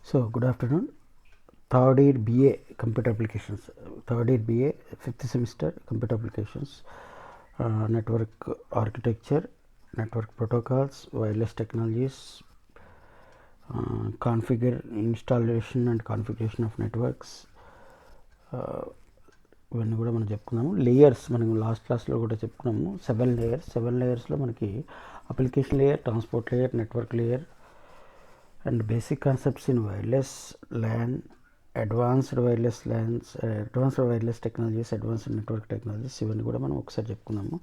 So, good afternoon. Third year BA Computer Applications, third year BA, fifth semester Computer Applications, Network Architecture, Network Protocols, Wireless Technologies, Configure, Installation and Configuration of Networks. ఇవన్నీ కూడా మనం చెప్పుకున్నాము. Layers మనం last క్లాస్లో కూడా చెప్పుకున్నాము. Seven లేయర్స్లో మనకి application layer, transport layer, network layer and basic concepts in wireless LAN, advanced wireless LANs, advanced wireless technologies, advanced network technologies. ఇవన్నీ కూడా మనం ఒకసారి చెప్పుకున్నాము.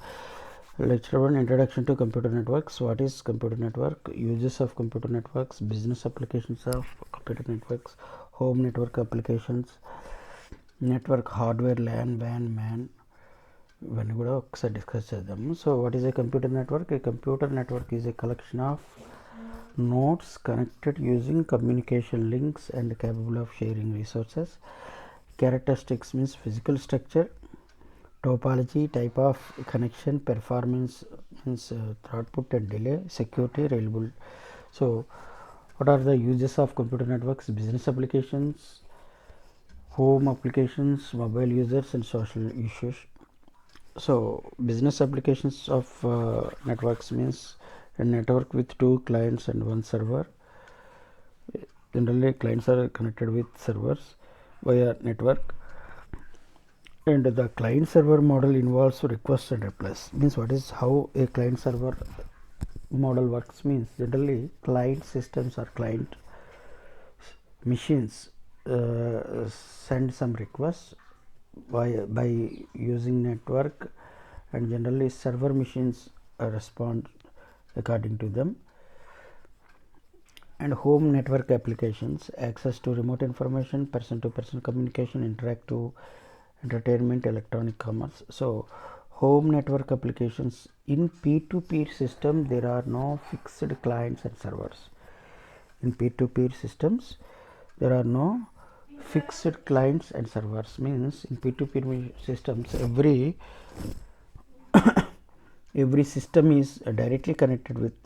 Lecture 1, introduction to computer networks. What is computer network? Uses of computer networks, business applications of computer networks, home network applications, network hardware LAN, WAN, MAN. ఇవన్నీ కూడా ఒకసారి discuss చేద్దాము. So what is a computer network? A computer network is a collection of nodes connected using communication links and capable of sharing resources. Characteristics means physical structure, topology, type of connection, performance means throughput and delay, security, reliability. So what are the uses of computer networks? Business applications, home applications, mobile users and social issues. So business applications of networks means a network with two clients and one server. Generally clients are connected with servers via network, and the client server model involves requests and replies. Means what is how a client server model works means generally client systems or client machines send some requests by using network, and generally server machines respond according to them. And home network applications, access to remote information, person to person communication, interactive entertainment, electronic commerce. So home network applications, in peer-to-peer system there are no fixed clients and servers. In peer-to-peer systems there are no fixed clients and servers. Means in peer-to-peer systems every system is directly connected with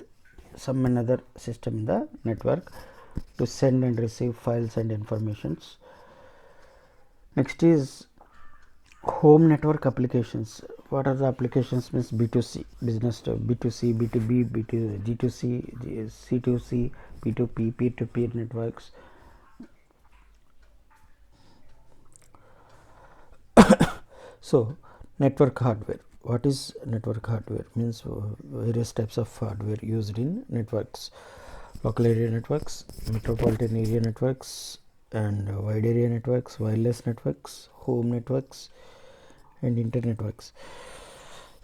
some another system in the network to send and receive files and informations. Next is home network applications. What are the applications? Means B2C, business to B2C, B2B, G2C, C2C, P2P, peer-to-peer networks. So network hardware. What is network hardware? Means various types of hardware used in networks: local area networks, metropolitan area networks, and wide area networks, wireless networks, home networks, and internet networks.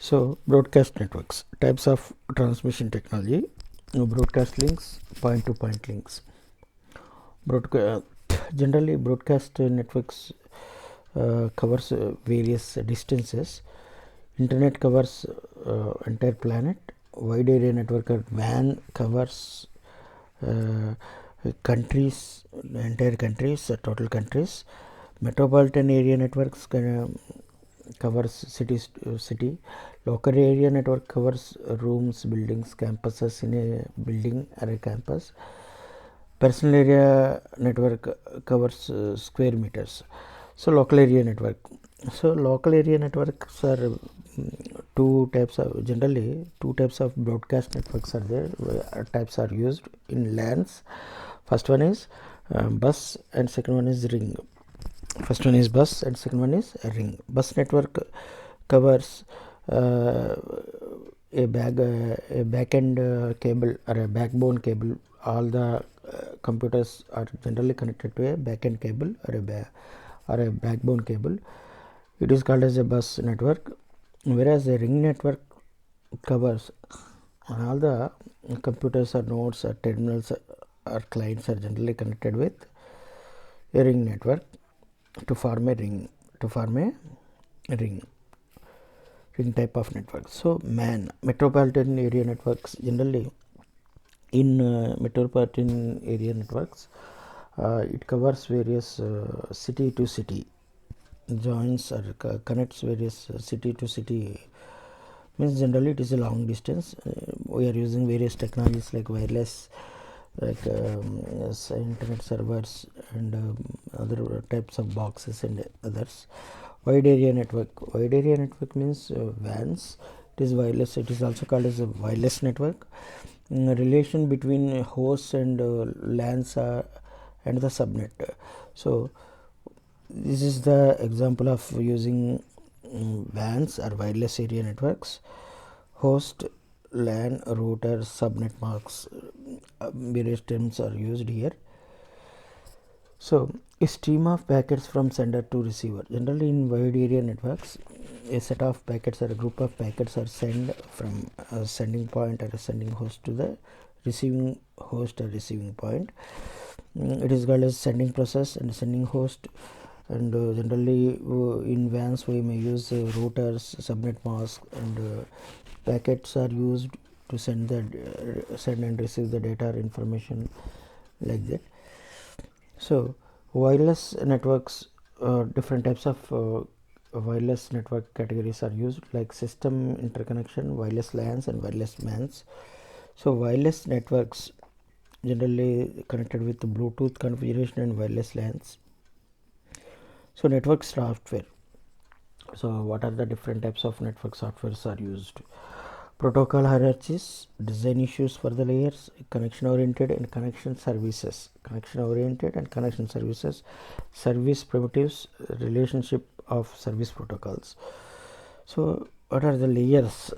So broadcast networks, types of transmission technology: broadcast links, point to point links. Generally broadcast networks covers various distances. Internet covers entire planet. Wide area network or WAN covers countries, entire countries, total countries. Metropolitan area networks covers city. Local area network covers rooms, buildings, campuses in a building or a campus. Personal area network covers square meters. So local area network. So local area networks are generally two types of broadcast networks are there. Types are used in LANs. First one is bus and second one is ring. First one is bus and second one is ring. Bus network covers a back-end cable or a backbone cable. All the computers are generally connected to a back-end cable or a backbone cable. It is called as a bus network, whereas a ring network covers all the computers or nodes or terminals or clients are generally connected with a ring network to form a ring type of network. So MAN, metropolitan area networks. Generally in metropolitan area networks it covers various city to city, joins or connects various city to city. Means generally it is a long distance. We are using various technologies like wireless like internet servers and other types of boxes and others. Wide area network. Wide area network means WANs. It is wireless. It is also called as a wireless network. Relation between hosts and LANs and the subnet. So this is the example of using WANs or wireless area networks. Host, LAN, router, subnet marks, various terms are used here. So a stream of packets from sender to receiver. Generally in wide area networks, a set of packets or a group of packets are sent from a sending point or a sending host to the receiving host or receiving point. It is called as sending process and sending host. And generally in WANs we may use routers, subnet mask, and packets are used to send and receive the data or information like that. So wireless networks, different types of wireless network categories are used, like system interconnection, wireless LANs and wireless MANs. So wireless networks generally connected with the Bluetooth configuration and wireless LANs. So network software. So what are the different types of network softwares are used? Protocol hierarchies, design issues for the layers, connection oriented and connection services. Connection oriented and connection services, service primitives, relationship of service protocols. So what are the layers?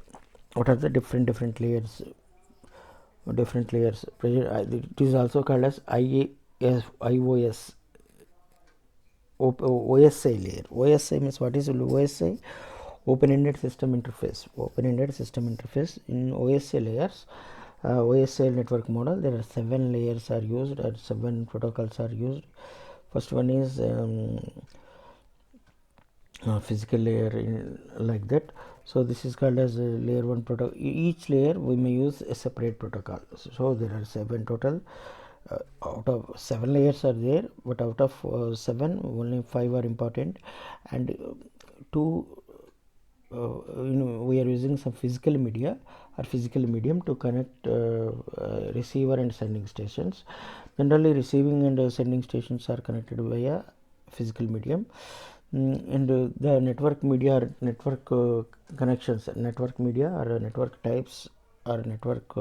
What are the different layers? Different layers. It is also called as IOS. OSI layer. OSI means, what is OSI? Open-ended system interface. Open-ended system interface. In OSI layers, OSI network model, there are 7 layers are used, or 7 protocols are used. First one is physical layer, like that. So this is called as layer 1 protocol. Each layer we may use a separate protocol. So there are 7 total. Out of 7 layers are there, but out of 7 only 5 are important, and 2 we are using some physical media or physical medium to connect receiver and sending stations. Generally receiving and sending stations are connected via physical medium. And the network media or network connections, network media or network types or network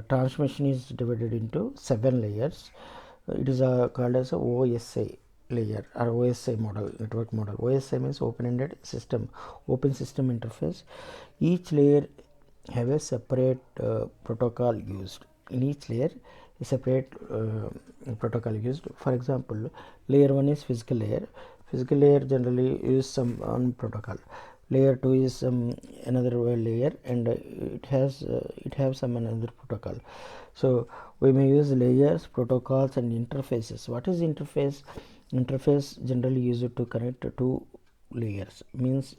transmission is divided into 7 layers. It is called as a OSI layer or OSI model, network model. OSI means open-ended system, open system interface. Each layer have a separate protocol used. In each layer a separate protocol used. For example, layer 1 is physical layer. Physical layer generally use some one protocol. Layer 2 is another layer, and it has some another protocol. So we may use layers, protocols, and interfaces. What is interface? Interface generally used to connect two layers, means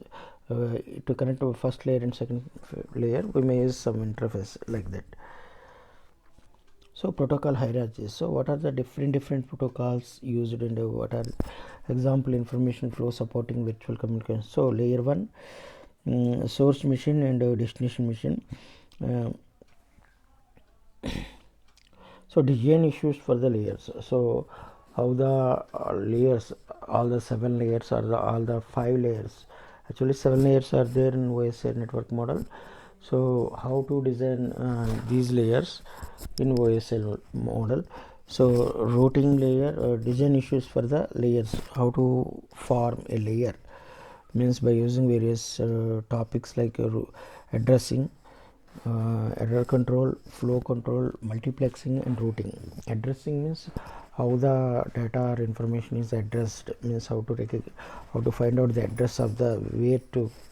to connect to first layer and second layer we may use some interface like that. So protocol hierarchies. So what are the different protocols used, and what are example information flow supporting virtual communication? So layer 1, source machine and destination machine. So design issues for the layers. So how the layers, all the 7 layers or all the 5 layers, actually 7 layers are there in OSI network model. So how to design these layers in OSI model? So routing layer, design issues for the layers. How to form a layer, means by using various topics like addressing, error control, flow control, multiplexing, and routing. Addressing means how the data or information is addressed, means how to find out the address of the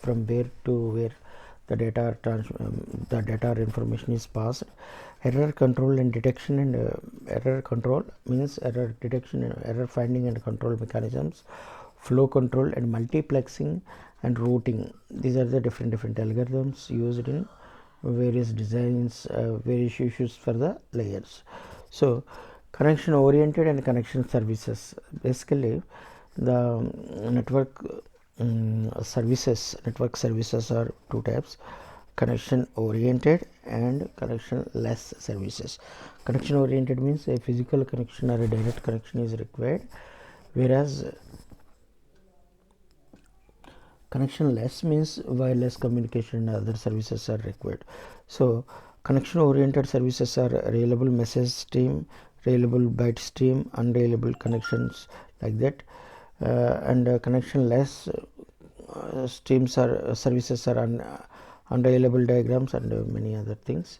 from where to where the data or information is passed. Error control and detection, and error control means error detection and error finding and control mechanisms. Flow control and multiplexing and routing, these are the different algorithms used in various designs, various issues for the layers. So connection oriented and connection services, basically the network services are two types. connection oriented and connection less services. Connection oriented means a physical connection or a direct connection is required, whereas connection less means wireless communication and other services are required. So connection oriented services are reliable message stream, reliable byte stream, unreliable connections, like that. And connection less streams or services are unreliable diagrams and many other things.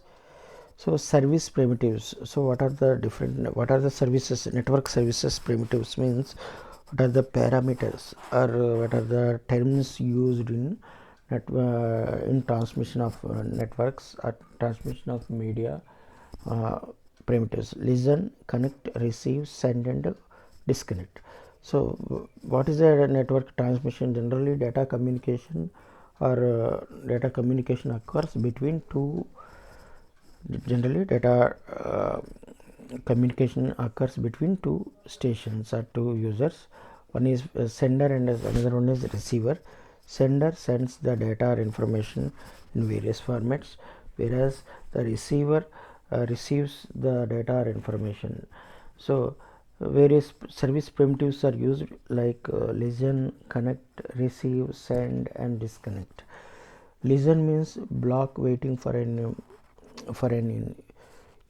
So service primitives. So what are the services? Network services primitives means what are the parameters or what are the terms used in transmission of networks or transmission of media. Primitives: listen, connect, receive, send and disconnect. So what is a network transmission? Generally data communication occurs between two. Generally data communication occurs between two stations or two users. One is sender and another one is receiver. Sender sends the data or information in various formats, whereas the receiver receives the data or information. So various service primitives are used like listen, connect, receive, send and disconnect. Listen means block waiting for an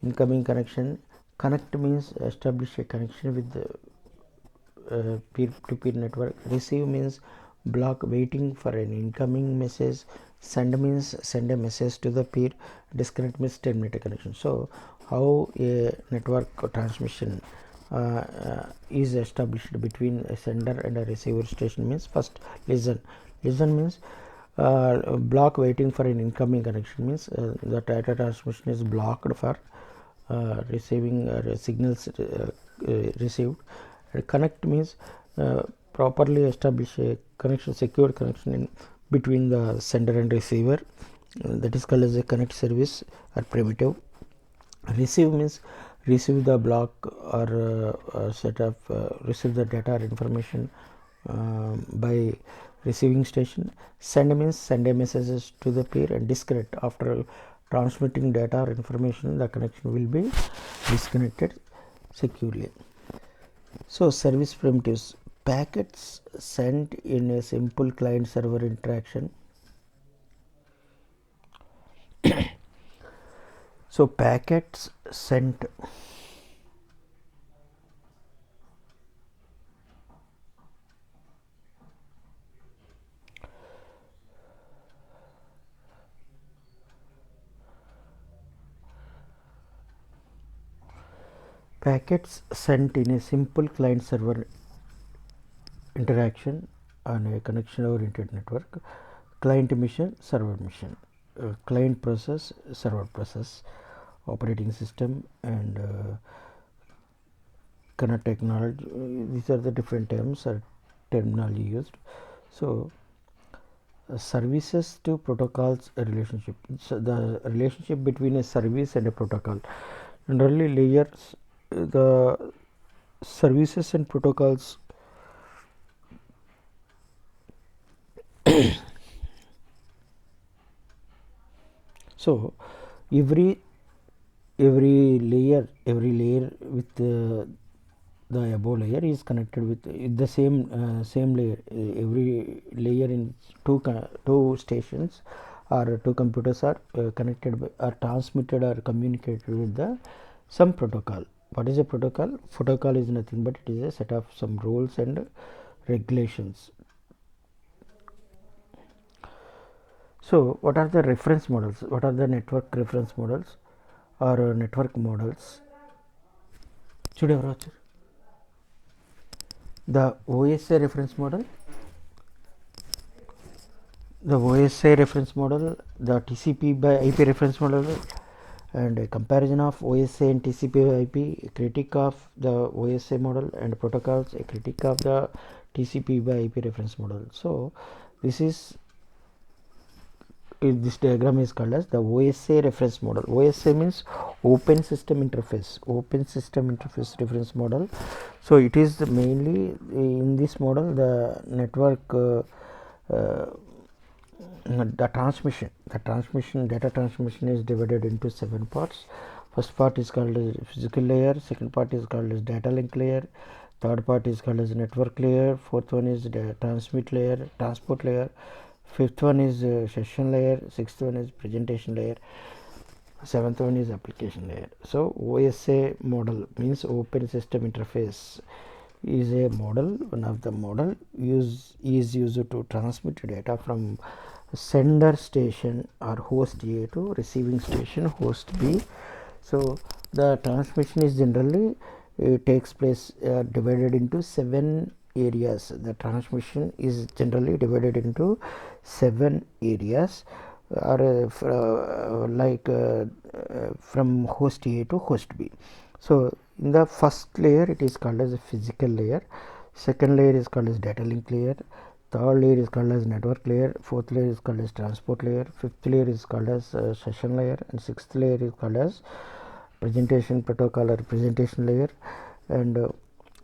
incoming connection. Connect means establish a connection with the peer-to-peer network. Receive means block waiting for an incoming message. Send means send a message to the peer. Disconnect means terminate a connection. So how a network transmission is established between a sender and a receiver station means, first listen. Listen means block waiting for an incoming connection, means the data transmission is blocked for receiving signals received. Connect means properly establish a connection, secure connection in between the sender and receiver, that is called as a connect service or primitive. Receive means receive the block or set of receive the data or information by receiving station. Send means send a messages to the peer, and disconnect after transmitting data or information the connection will be disconnected securely. So service primitives: packets sent in a simple client server interaction. So packets sent packets sent in a simple client server interaction on a connection oriented network. Client mission, server mission. Client process, server process, operating system and connect technology. These are the different terms or terminology used. So services to protocols relationship. So the relationship between a service and a protocol. Generally layers, the services and protocols so every layer with the above layer is connected with the same layer. Every layer in two stations or two computers are connected by, are transmitted or communicated with the some protocol. What is a protocol? Protocol is nothing but it is a set of some rules and regulations. So what are the reference models? What are the network reference models or network models? The OSA reference model, the TCP by IP reference model, and a comparison of OSA and TCP by IP, a critique of the OSA model, and protocols, a critique of the TCP by IP reference model. So this diagram is called as the OSA reference model. OSA means open system interface reference model. So it is mainly in this model the network the transmission data transmission is divided into 7 parts. First part is called as physical layer, second part is called as data link layer, third part is called as network layer, fourth one is the transport layer, fifth one is session layer, sixth one is presentation layer, seventh one is application layer. So OSA model means open system interface is a model. One of the model is used to transmit data from sender station or host A to receiving station host B. So the transmission is generally takes place divided into 7 areas. The transmission is generally divided into 7 areas, or from host A to host B. So in the first layer it is called as a physical layer, second layer is called as data link layer, third layer is called as network layer, fourth layer is called as transport layer, fifth layer is called as session layer, and sixth layer is called as presentation protocol or presentation layer, and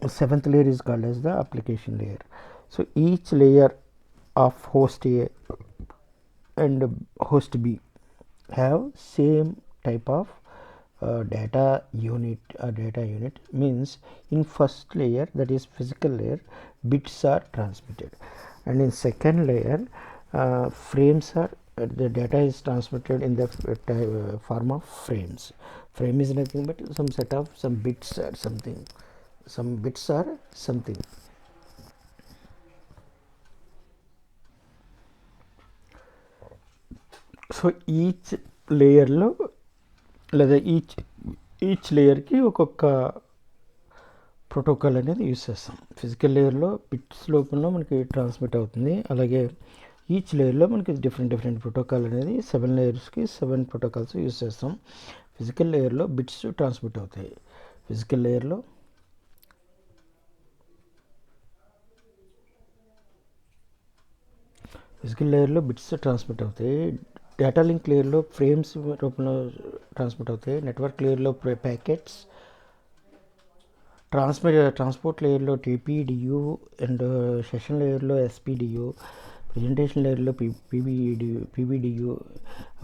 seventh layer is called as the application layer. So each layer of host A and host B have same type of data unit. Data unit means in first layer, that is physical layer, bits are transmitted, and in second layer frames are the data is transmitted in the form of frames. Frame is nothing but some set of some bits or something, some bits or something. So each లేయర్లో లేదా each లేయర్కి ఒక్కొక్క protocol అనేది use చేస్తాం. Physical లేయర్లో bits లోపల మనకి transmit అవుతుంది. అలాగే ఈచ్ లేయర్లో మనకి డిఫరెంట్ ప్రోటోకాల్ అనేది 7 లేయర్స్కి 7 ప్రోటోకాల్స్ యూస్ చేస్తాం. ఫిజికల్ లేయర్లో బిట్స్ ట్రాన్స్మిట్ అవుతాయి. ఫిజికల్ లేయర్లో బిట్స్ ట్రాన్స్మిట్ అవుతాయి. డేటా లింక్ లేయర్లో ఫ్రేమ్స్ రూపంలో ట్రాన్స్మిట్ అవుతాయి. నెట్వర్క్ లేయర్లో ప్యాకెట్స్, ట్రాన్స్పోర్ట్ లేయర్లో టీపీడియు అండ్ సెషన్ లేయర్లో ఎస్పీడియు, ప్రజెంటేషన్ లేయర్లో పీబీడియు,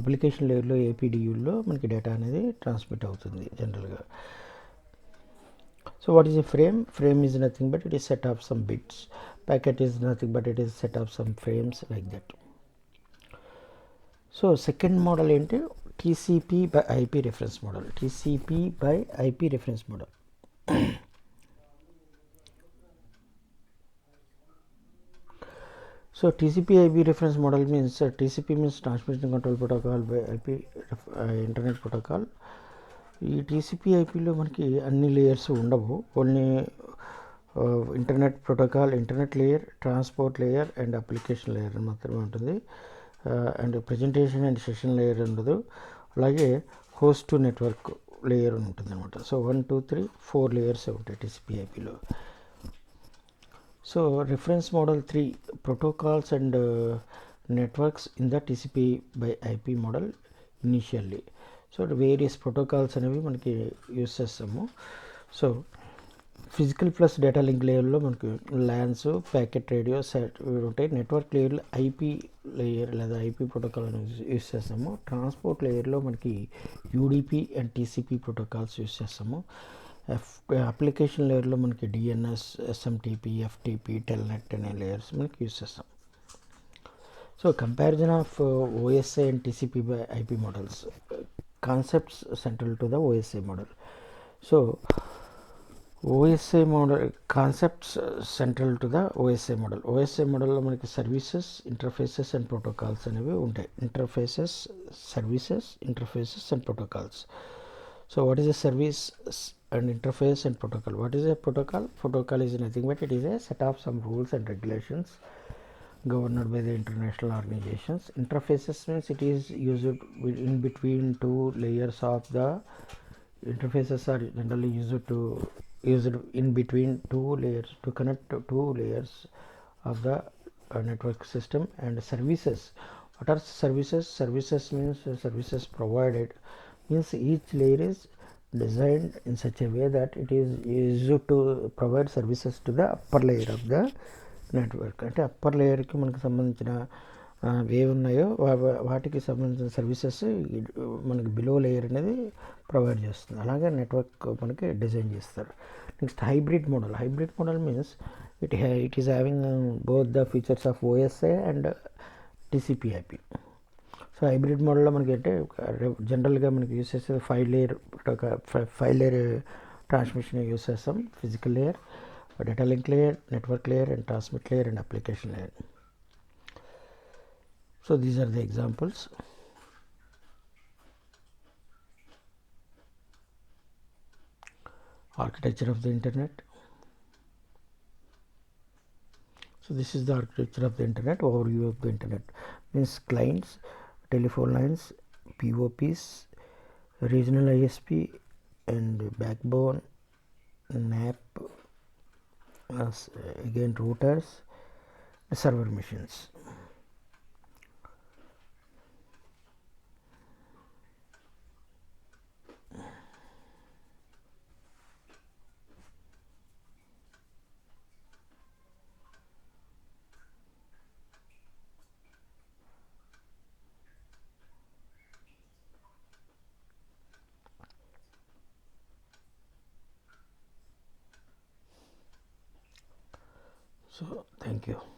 అప్లికేషన్ లేయర్లో ఏపీడియుల్లో మనకి డేటా అనేది ట్రాన్స్మిట్ అవుతుంది జనరల్గా. So what is a frame? Frame is nothing but it is set of some bits. Packet is nothing but it is set of some frames, like that. So second model ఏంటి? TCP by IP reference model. TCP by IP reference model. So TCP IP reference model means TCP means transmission control protocol by IP internet protocol. ఈ TCP ఐపీలో మనకి అన్ని layers ఉండవు. Only internet protocol, internet layer, transport layer and application layer మాత్రమే ఉంటుంది. And presentation and session layer ఉండదు. అలాగే host to network layer ఉంటుంది అనమాట. సో 1 2 3 4 లేయర్స్ ఉంటాయి టీసీపీ ఐపీలో. So reference model 3 protocols and networks in the TCP by IP model initially. So various protocols అనేవి మనకి యూస్ చేస్తాము. So physical plus data link లేయర్లో మనకి ల్యాన్స్, ప్యాకెట్ రేడియో ఉంటాయి. నెట్వర్క్ లేయర్లో ఐపీ లేయర్ లేదా ఐపీ ప్రోటోకాల్ అనేది యూస్ చేస్తాము. ట్రాన్స్పోర్ట్ లేయర్లో మనకి UDP and TCP protocols use చేస్తాము. అప్లికేషన్ లేయర్లో మనకి డిఎన్ఎస్, ఎస్ఎంటీపీ, ఎఫ్టీపీ, టెల్నెట్ అనే లేయర్స్ మనకి యూస్ చేస్తాం. So comparison of OSI and TCP by IP models. Concepts central to the OSI model. So OSI model concepts central to the OSI model. OSI model లో మనకి services, interfaces and protocols అనేవి ఉంటాయి. Interfaces, services, interfaces and protocols. So what is a service and interface and protocol? What is a protocol? Protocol is nothing but it is a set of some rules and regulations governed by the international organizations. Interfaces means it is used in between two layers of the interfaces are generally used in between two layers to connect two layers of the network system. And services, what are services? Services means services provided, means each layer is designed in such a way that it is used to provide services to the upper layer of the network. అంటే upper లేయర్కి మనకు సంబంధించిన ఏవి ఉన్నాయో వాటికి సంబంధించిన services మనకి below layer అనేది provide చేస్తుంది. అలాగే నెట్వర్క్ మనకి డిజైన్ చేస్తారు. Next hybrid model means it is having both the features of OSI and TCP IP. So hybrid మోడల్లో మనకి అంటే జనరల్గా మనకి యూస్ చేసేది ఫైవ్ లేయర్ ట్రాన్స్మిషన్ యూస్ చేస్తాం. Physical layer, data link layer, network layer, and transmit layer, and application layer. So these are the examples. Architecture of the internet. So this is the architecture of the internet. Overview of the internet means clients, telephone lines, POPs, regional ISP, and backbone, NAP, again routers, server machines. So thank you.